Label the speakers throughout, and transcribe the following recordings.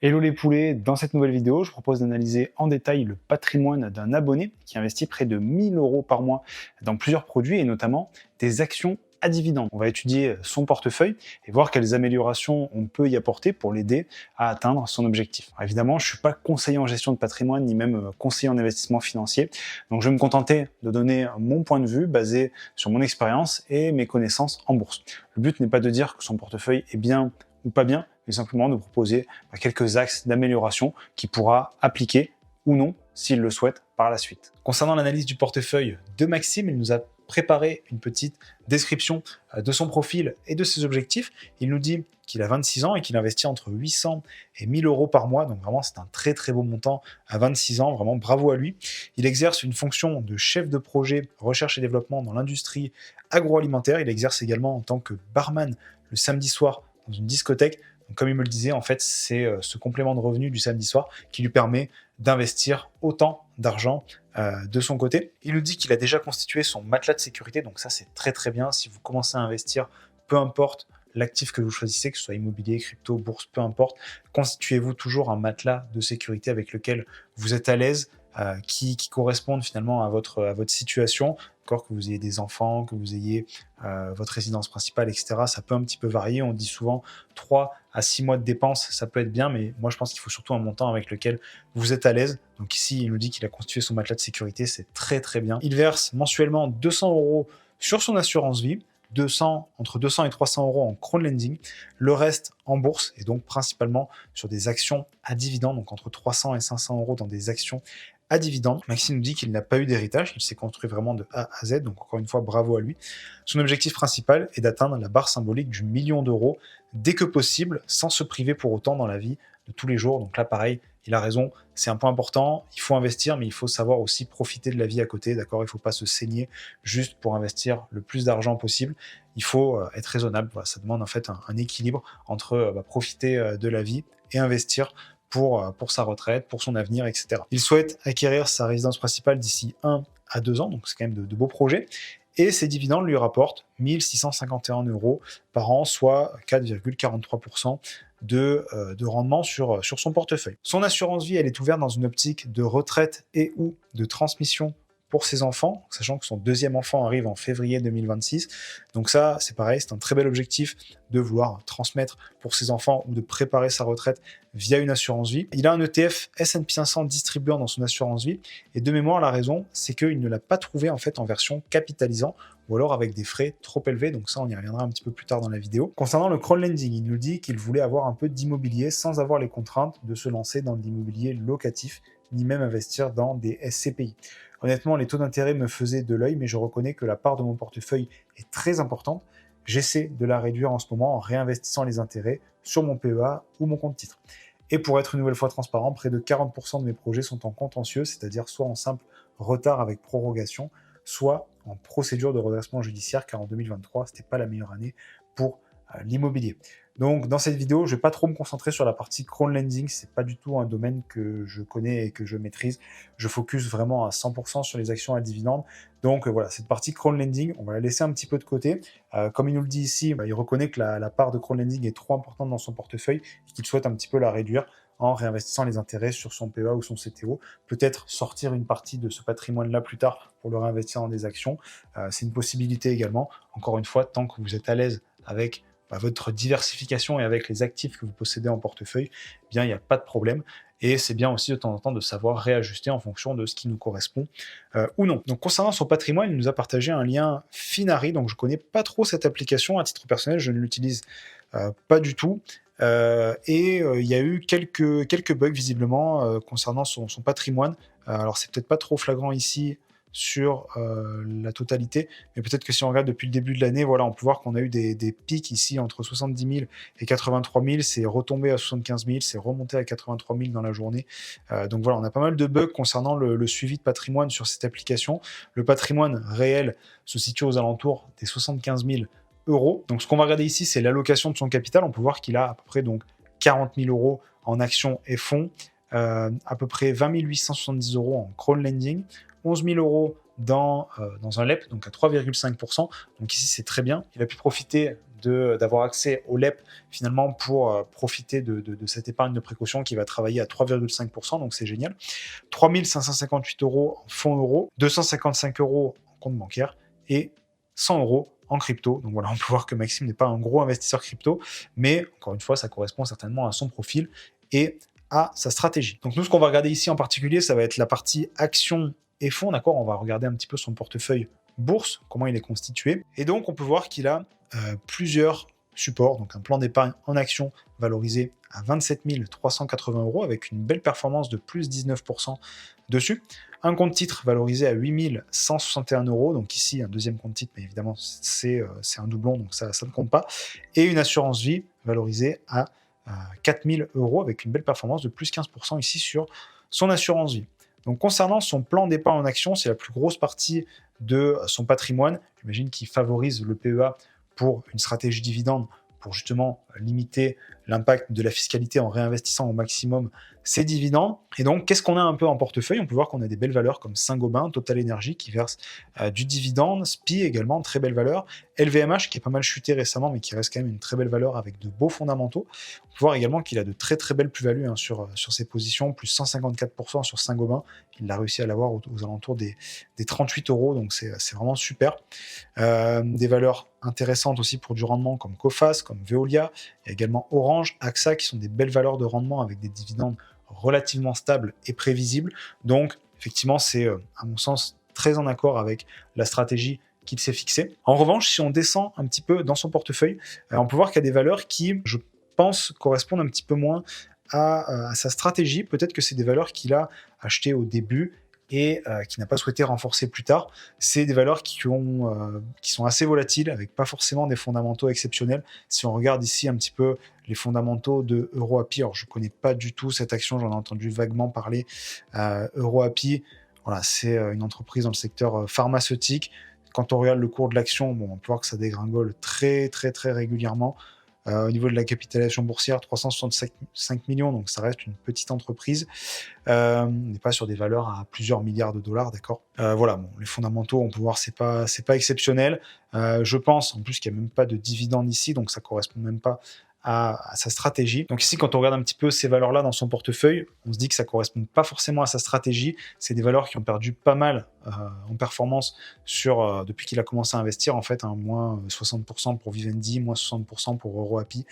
Speaker 1: Hello les poulets, dans cette nouvelle vidéo, je propose d'analyser en détail le patrimoine d'un abonné qui investit près de 1000 euros par mois dans plusieurs produits et notamment des actions à dividendes. On va étudier son portefeuille et voir quelles améliorations on peut y apporter pour l'aider à atteindre son objectif. Alors évidemment, je ne suis pas conseiller en gestion de patrimoine ni même conseiller en investissement financier, donc je vais me contenter de donner mon point de vue basé sur mon expérience et mes connaissances en bourse. Le but n'est pas de dire que son portefeuille est bien ou pas bien, mais simplement de proposer quelques axes d'amélioration qu'il pourra appliquer ou non s'il le souhaite par la suite. Concernant l'analyse du portefeuille de Maxime, il nous a préparé une petite description de son profil et de ses objectifs. Il nous dit qu'il a 26 ans et qu'il investit entre 800 et 1000 euros par mois. Donc vraiment, c'est un très très beau montant à 26 ans. Vraiment, bravo à lui. Il exerce une fonction de chef de projet recherche et développement dans l'industrie agroalimentaire. Il exerce également en tant que barman le samedi soir dans une discothèque. Donc, comme il me le disait, en fait, c'est ce complément de revenu du samedi soir qui lui permet d'investir autant d'argent de son côté. Il nous dit qu'il a déjà constitué son matelas de sécurité, donc ça c'est très très bien. Si vous commencez à investir, peu importe l'actif que vous choisissez, que ce soit immobilier, crypto, bourse, peu importe, constituez-vous toujours un matelas de sécurité avec lequel vous êtes à l'aise, qui correspondent finalement à votre situation. Encore que vous ayez des enfants, que vous ayez votre résidence principale, etc. Ça peut un petit peu varier. On dit souvent 3 à 6 mois de dépenses, ça peut être bien, mais moi je pense qu'il faut surtout un montant avec lequel vous êtes à l'aise. Donc ici, il nous dit qu'il a constitué son matelas de sécurité, c'est très très bien. Il verse mensuellement 200 euros sur son assurance vie, entre 200 et 300 euros en crowdlending, le reste en bourse et donc principalement sur des actions à dividendes, donc entre 300 et 500 euros dans des actions à dividendes. Maxime nous dit qu'il n'a pas eu d'héritage, qu'il s'est construit vraiment de A à Z, donc encore une fois, bravo à lui. Son objectif principal est d'atteindre la barre symbolique du 1 000 000 d'euros dès que possible, sans se priver pour autant dans la vie de tous les jours. Donc là, pareil, il a raison, c'est un point important, il faut investir, mais il faut savoir aussi profiter de la vie à côté, d'accord? Il ne faut pas se saigner juste pour investir le plus d'argent possible. Il faut être raisonnable, voilà, ça demande en fait un équilibre entre profiter de la vie et investir pour sa retraite, pour son avenir, etc. Il souhaite acquérir sa résidence principale d'ici 1 à 2 ans, donc c'est quand même de beaux projets. Et ses dividendes lui rapportent 1 651 euros par an, soit 4,43% de rendement sur son portefeuille. Son assurance vie, elle est ouverte dans une optique de retraite et ou de transmission pour ses enfants, sachant que son deuxième enfant arrive en février 2026. Donc ça, c'est pareil, c'est un très bel objectif de vouloir transmettre pour ses enfants ou de préparer sa retraite via une assurance vie. Il a un ETF S&P 500 distribuant dans son assurance vie, et de mémoire, la raison, c'est qu'il ne l'a pas trouvé en fait en version capitalisant, ou alors avec des frais trop élevés, donc ça on y reviendra un petit peu plus tard dans la vidéo. Concernant le crowdlending, il nous dit qu'il voulait avoir un peu d'immobilier sans avoir les contraintes de se lancer dans l'immobilier locatif, ni même investir dans des SCPI. Honnêtement, les taux d'intérêt me faisaient de l'œil, mais je reconnais que la part de mon portefeuille est très importante. J'essaie de la réduire en ce moment en réinvestissant les intérêts sur mon PEA ou mon compte titre. Et pour être une nouvelle fois transparent, près de 40% de mes projets sont en contentieux, c'est-à-dire soit en simple retard avec prorogation, soit en procédure de redressement judiciaire, car en 2023, ce n'était pas la meilleure année pour l'immobilier. Donc dans cette vidéo, je ne vais pas trop me concentrer sur la partie crowdlending, c'est pas du tout un domaine que je connais et que je maîtrise. Je focus vraiment à 100% sur les actions à dividendes. Donc voilà, cette partie crowdlending, on va la laisser un petit peu de côté. Comme il nous le dit ici, il reconnaît que la part de crowdlending est trop importante dans son portefeuille et qu'il souhaite un petit peu la réduire en réinvestissant les intérêts sur son PEA ou son CTO. Peut-être sortir une partie de ce patrimoine-là plus tard pour le réinvestir dans des actions. C'est une possibilité également. Encore une fois, tant que vous êtes à l'aise avec votre diversification et avec les actifs que vous possédez en portefeuille, eh bien, il n'y a pas de problème. Et c'est bien aussi de temps en temps de savoir réajuster en fonction de ce qui nous correspond ou non. Donc concernant son patrimoine, il nous a partagé un lien Finari, donc je ne connais pas trop cette application. À titre personnel, je ne l'utilise pas du tout. Il y a eu quelques bugs visiblement concernant son patrimoine. Alors c'est peut-être pas trop flagrant ici sur la totalité, mais peut-être que si on regarde depuis le début de l'année, voilà, on peut voir qu'on a eu des pics ici entre 70 000 et 83 000, c'est retombé à 75 000, c'est remonté à 83 000 dans la journée. Donc voilà, on a pas mal de bugs concernant le suivi de patrimoine sur cette application. Le patrimoine réel se situe aux alentours des 75 000 euros. Donc ce qu'on va regarder ici, c'est l'allocation de son capital. On peut voir qu'il a à peu près donc 40 000 euros en actions et fonds, à peu près 20 870 euros en crowdlending, 11 000 euros dans un LEP, donc à 3,5%. Donc ici, c'est très bien. Il a pu profiter d'avoir accès au LEP finalement pour profiter de cette épargne de précaution qui va travailler à 3,5%, donc c'est génial. 3 558 euros en fonds euros, 255 euros en compte bancaire et 100 euros en crypto. Donc voilà, on peut voir que Maxime n'est pas un gros investisseur crypto, mais encore une fois, ça correspond certainement à son profil et à sa stratégie. Donc nous, ce qu'on va regarder ici en particulier, ça va être la partie actions et fonds, d'accord. On va regarder un petit peu son portefeuille bourse, comment il est constitué. Et donc, on peut voir qu'il a plusieurs supports, donc un plan d'épargne en actions valorisé à 27 380 euros avec une belle performance de plus 19% dessus. Un compte titre valorisé à 8 161 euros, donc ici un deuxième compte titre, mais évidemment c'est un doublon, donc ça ne compte pas. Et une assurance vie valorisée à 4 000 euros avec une belle performance de plus 15% ici sur son assurance vie. Donc concernant son plan d'épargne en action, c'est la plus grosse partie de son patrimoine. J'imagine qu'il favorise le PEA pour une stratégie dividende pour justement limiter l'impact de la fiscalité en réinvestissant au maximum ses dividendes. Et donc, qu'est-ce qu'on a un peu en portefeuille? On peut voir qu'on a des belles valeurs comme Saint-Gobain, Total Energy qui verse du dividende, SPI également, très belle valeur, LVMH qui est pas mal chuté récemment mais qui reste quand même une très belle valeur avec de beaux fondamentaux. On peut voir également qu'il a de très très belles plus-values sur ses positions, plus 154% sur Saint-Gobain. Il a réussi à l'avoir aux alentours des 38 euros, donc c'est vraiment super. Des valeurs intéressantes aussi pour du rendement comme Coface, comme Veolia, il y a également Orange, AXA qui sont des belles valeurs de rendement avec des dividendes relativement stables et prévisibles. Donc effectivement c'est à mon sens très en accord avec la stratégie qu'il s'est fixée. En revanche, si on descend un petit peu dans son portefeuille, on peut voir qu'il y a des valeurs qui, je pense, correspondent un petit peu moins à sa stratégie. Peut-être que c'est des valeurs qu'il a achetées au début et qui n'a pas souhaité renforcer plus tard. C'est des valeurs qui sont assez volatiles, avec pas forcément des fondamentaux exceptionnels. Si on regarde ici un petit peu les fondamentaux de EuroAPI, alors je ne connais pas du tout cette action, j'en ai entendu vaguement parler. EuroAPI, voilà, c'est une entreprise dans le secteur pharmaceutique. Quand on regarde le cours de l'action, bon, on peut voir que ça dégringole très très très régulièrement. Au niveau de la capitalisation boursière, 365 millions, donc ça reste une petite entreprise. On n'est pas sur des valeurs à plusieurs milliards de dollars, d'accord. Voilà, bon, les fondamentaux, on peut voir, c'est pas exceptionnel. Je pense, en plus, qu'il n'y a même pas de dividende ici, donc ça correspond même pas à sa stratégie. Donc ici, quand on regarde un petit peu ces valeurs-là dans son portefeuille, on se dit que ça correspond pas forcément à sa stratégie. C'est des valeurs qui ont perdu pas mal en performance depuis qu'il a commencé à investir, en fait, moins 60% pour Vivendi, moins 60% pour EuroAPI.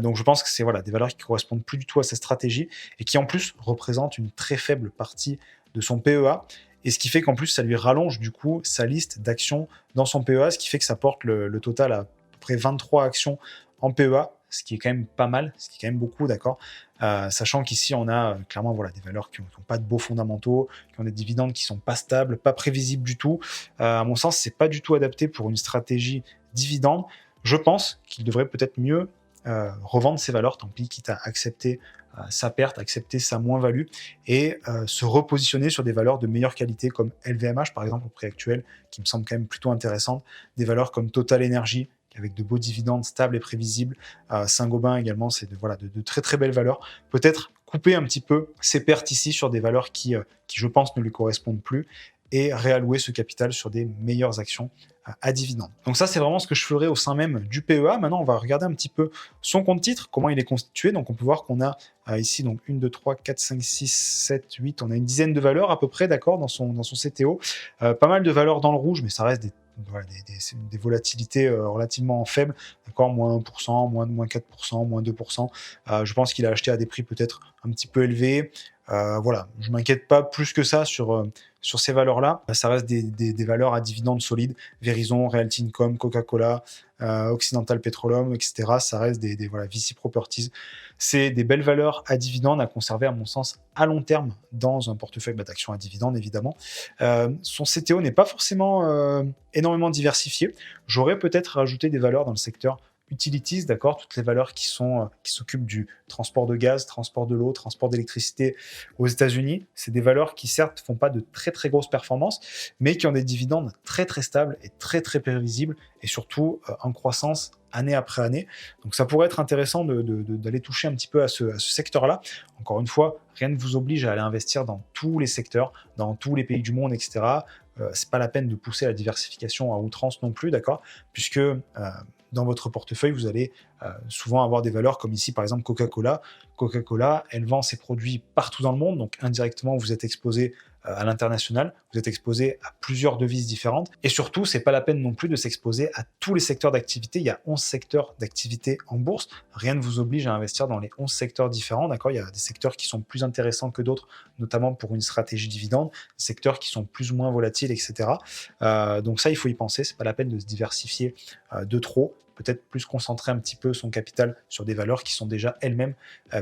Speaker 1: Donc je pense que c'est des valeurs qui correspondent plus du tout à sa stratégie et qui en plus représentent une très faible partie de son PEA. Et ce qui fait qu'en plus, ça lui rallonge du coup sa liste d'actions dans son PEA, ce qui fait que ça porte le total à peu près 23 actions en PEA, ce qui est quand même pas mal, ce qui est quand même beaucoup, d'accord. Sachant qu'ici, on a clairement des valeurs qui n'ont pas de beaux fondamentaux, qui ont des dividendes qui ne sont pas stables, pas prévisibles du tout. À mon sens, c'est pas du tout adapté pour une stratégie dividende. Je pense qu'il devrait peut-être mieux revendre ses valeurs, tant pis, quitte à accepter sa perte, accepter sa moins-value et se repositionner sur des valeurs de meilleure qualité comme LVMH, par exemple, au prix actuel, qui me semble quand même plutôt intéressante. Des valeurs comme Total Energy, avec de beaux dividendes stables et prévisibles. Saint-Gobain également, c'est de très très belles valeurs. Peut-être couper un petit peu ses pertes ici sur des valeurs qui je pense, ne lui correspondent plus et réallouer ce capital sur des meilleures actions à dividendes. Donc ça, c'est vraiment ce que je ferai au sein même du PEA. Maintenant, on va regarder un petit peu son compte titre, comment il est constitué. Donc on peut voir qu'on a ici donc 1, 2, 3, 4, 5, 6, 7, 8, on a une dizaine de valeurs à peu près, d'accord, dans son CTO. Pas mal de valeurs dans le rouge, mais ça reste des volatilités relativement faibles, d'accord, moins 1%, moins 4%, moins 2%. Je pense qu'il a acheté à des prix peut-être un petit peu élevés. Je m'inquiète pas plus que ça sur ces valeurs-là. Ça reste des valeurs à dividendes solides. Verizon, Realty Income, Coca-Cola, Occidental Petroleum, etc. Ça reste des VC Properties. C'est des belles valeurs à dividendes à conserver, à mon sens, à long terme dans un portefeuille d'actions à dividendes, évidemment. Son CTO n'est pas forcément énormément diversifié. J'aurais peut-être rajouté des valeurs dans le secteur utilities, d'accord, toutes les valeurs qui s'occupent du transport de gaz, transport de l'eau, transport d'électricité aux États-Unis. C'est des valeurs qui certes font pas de très très grosses performances, mais qui ont des dividendes très très stables et très très prévisibles et surtout en croissance année après année. Donc ça pourrait être intéressant d'aller toucher un petit peu à ce secteur-là. Encore une fois, rien ne vous oblige à aller investir dans tous les secteurs, dans tous les pays du monde, etc. C'est pas la peine de pousser la diversification à outrance non plus, d'accord, puisque dans votre portefeuille, vous allez souvent avoir des valeurs comme ici, par exemple, Coca-Cola. Coca-Cola, elle vend ses produits partout dans le monde, donc indirectement, vous êtes exposé à l'international, vous êtes exposé à plusieurs devises différentes. Et surtout, c'est pas la peine non plus de s'exposer à tous les secteurs d'activité. Il y a 11 secteurs d'activité en bourse. Rien ne vous oblige à investir dans les 11 secteurs différents, d'accord? Il y a des secteurs qui sont plus intéressants que d'autres, notamment pour une stratégie dividende, des secteurs qui sont plus ou moins volatiles, etc. Donc ça, il faut y penser. C'est pas la peine de se diversifier de trop. Peut-être plus concentrer un petit peu son capital sur des valeurs qui sont déjà elles-mêmes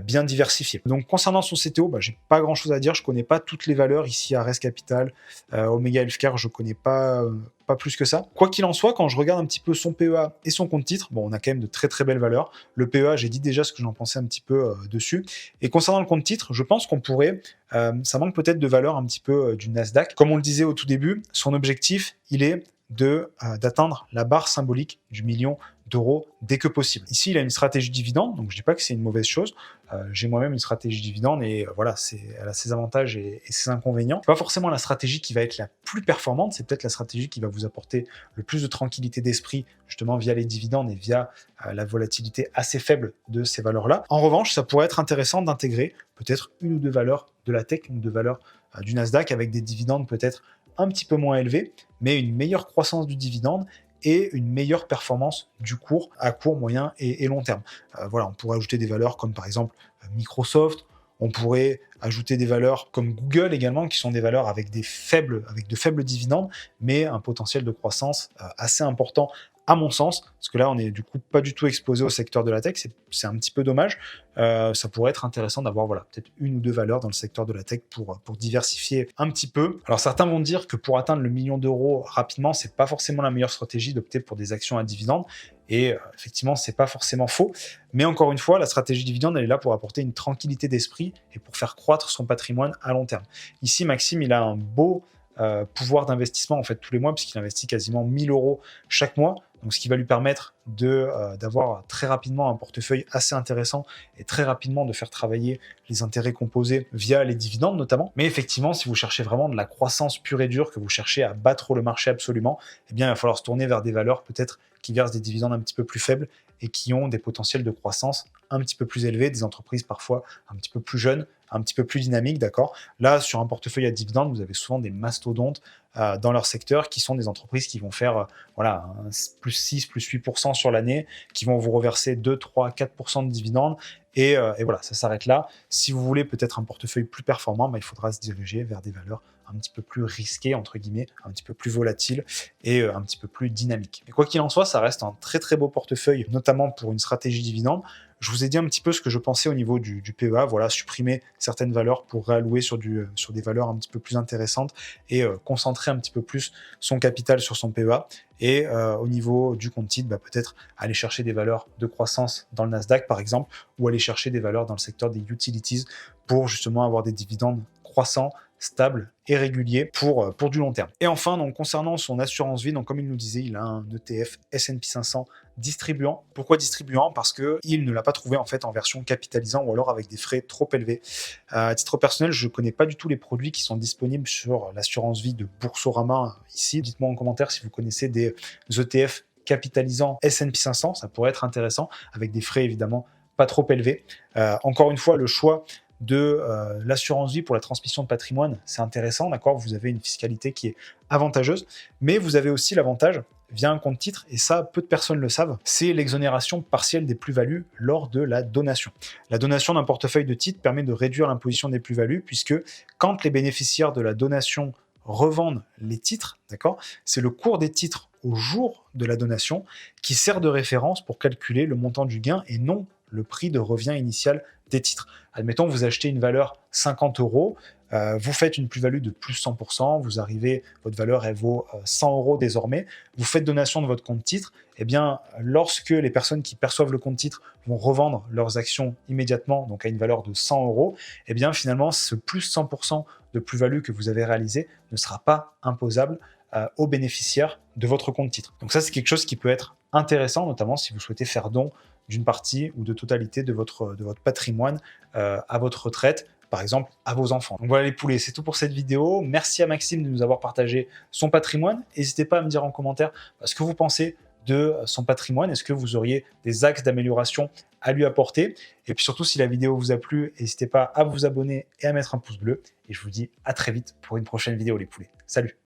Speaker 1: bien diversifiées. Donc concernant son CTO, j'ai pas grand-chose à dire. Je connais pas toutes les valeurs ici à Res Capital, Omega Healthcare, je connais pas plus que ça. Quoi qu'il en soit, quand je regarde un petit peu son PEA et son compte titre, bon, on a quand même de très très belles valeurs. Le PEA, j'ai dit déjà ce que j'en pensais un petit peu dessus. Et concernant le compte titre, je pense qu'on pourrait, ça manque peut-être de valeur un petit peu du Nasdaq. Comme on le disait au tout début, son objectif, il est d'atteindre la barre symbolique du million d'euros dès que possible. Ici, il a une stratégie dividende, donc je dis pas que c'est une mauvaise chose. J'ai moi-même une stratégie dividende et voilà, elle a ses avantages et ses inconvénients. C'est pas forcément la stratégie qui va être la plus performante, c'est peut-être la stratégie qui va vous apporter le plus de tranquillité d'esprit, justement via les dividendes et via la volatilité assez faible de ces valeurs-là. En revanche, ça pourrait être intéressant d'intégrer peut-être une ou deux valeurs de la tech, une ou deux valeurs du Nasdaq avec des dividendes peut-être un petit peu moins élevés, mais une meilleure croissance du dividende et une meilleure performance du cours à court, moyen et long terme. Voilà, on pourrait ajouter des valeurs comme par exemple Microsoft, on pourrait ajouter des valeurs comme Google également, qui sont des valeurs avec de faibles dividendes, mais un potentiel de croissance assez important à mon sens, parce que là, on est du coup pas du tout exposé au secteur de la tech, c'est un petit peu dommage. Ça pourrait être intéressant d'avoir peut-être une ou deux valeurs dans le secteur de la tech pour diversifier un petit peu. Alors certains vont dire que pour atteindre le million d'euros rapidement, c'est pas forcément la meilleure stratégie d'opter pour des actions à dividendes. Et effectivement, c'est pas forcément faux. Mais encore une fois, la stratégie dividende, elle est là pour apporter une tranquillité d'esprit et pour faire croître son patrimoine à long terme. Ici, Maxime, il a un beau pouvoir d'investissement en fait tous les mois, puisqu'il investit quasiment 1000 euros chaque mois. Donc, ce qui va lui permettre d'avoir très rapidement un portefeuille assez intéressant et très rapidement de faire travailler les intérêts composés via les dividendes notamment. Mais effectivement, si vous cherchez vraiment de la croissance pure et dure, que vous cherchez à battre le marché absolument, eh bien, il va falloir se tourner vers des valeurs peut-être qui versent des dividendes un petit peu plus faibles et qui ont des potentiels de croissance un petit peu plus élevés, des entreprises parfois un petit peu plus jeunes, un petit peu plus dynamiques, d'accord. Là, sur un portefeuille à dividendes, vous avez souvent des mastodontes dans leur secteur qui sont des entreprises qui vont faire plus 6, plus 8% sur l'année, qui vont vous reverser 2, 3, 4% de dividendes. Et voilà, ça s'arrête là. Si vous voulez peut-être un portefeuille plus performant, il faudra se diriger vers des valeurs un petit peu plus risquées, entre guillemets, un petit peu plus volatiles et un petit peu plus dynamiques. Mais quoi qu'il en soit, ça reste un très très beau portefeuille, notamment pour une stratégie dividende. Je vous ai dit un petit peu ce que je pensais au niveau du PEA, voilà, supprimer certaines valeurs pour réallouer sur des valeurs un petit peu plus intéressantes et concentrer un petit peu plus son capital sur son PEA. Et au niveau du compte titre, peut-être aller chercher des valeurs de croissance dans le Nasdaq par exemple, ou aller chercher des valeurs dans le secteur des utilities pour justement avoir des dividendes croissants, stables et réguliers pour du long terme. Et enfin, donc, concernant son assurance vie, donc, comme il nous disait, il a un ETF S&P 500 distribuant. Pourquoi distribuant? Parce qu'il ne l'a pas trouvé en fait en version capitalisant ou alors avec des frais trop élevés. À titre personnel, je ne connais pas du tout les produits qui sont disponibles sur l'assurance vie de Boursorama ici. Dites-moi en commentaire si vous connaissez des ETF capitalisant S&P 500, ça pourrait être intéressant, avec des frais évidemment pas trop élevés. Encore une fois, le choix de l'assurance vie pour la transmission de patrimoine, c'est intéressant, d'accord? Vous avez une fiscalité qui est avantageuse, mais vous avez aussi l'avantage via un compte titre, et ça, peu de personnes le savent, c'est l'exonération partielle des plus-values lors de la donation. La donation d'un portefeuille de titres permet de réduire l'imposition des plus-values, puisque quand les bénéficiaires de la donation revendent les titres, d'accord, c'est le cours des titres au jour de la donation qui sert de référence pour calculer le montant du gain et non le prix de revient initial des titres. Admettons, vous achetez une valeur 50 euros, vous faites une plus-value de plus 100%, votre valeur elle vaut 100 euros désormais, vous faites donation de votre compte titre, et bien lorsque les personnes qui perçoivent le compte titre vont revendre leurs actions immédiatement, donc à une valeur de 100 euros, et bien finalement ce plus 100% de plus-value que vous avez réalisé ne sera pas imposable aux bénéficiaires de votre compte titre. Donc ça, c'est quelque chose qui peut être intéressant, notamment si vous souhaitez faire don d'une partie ou de totalité de votre patrimoine à votre retraite, par exemple à vos enfants. Donc voilà les poulets, c'est tout pour cette vidéo. Merci à Maxime de nous avoir partagé son patrimoine. N'hésitez pas à me dire en commentaire ce que vous pensez de son patrimoine. Est-ce que vous auriez des axes d'amélioration à lui apporter? Et puis surtout, si la vidéo vous a plu, n'hésitez pas à vous abonner et à mettre un pouce bleu. Et je vous dis à très vite pour une prochaine vidéo, les poulets. Salut!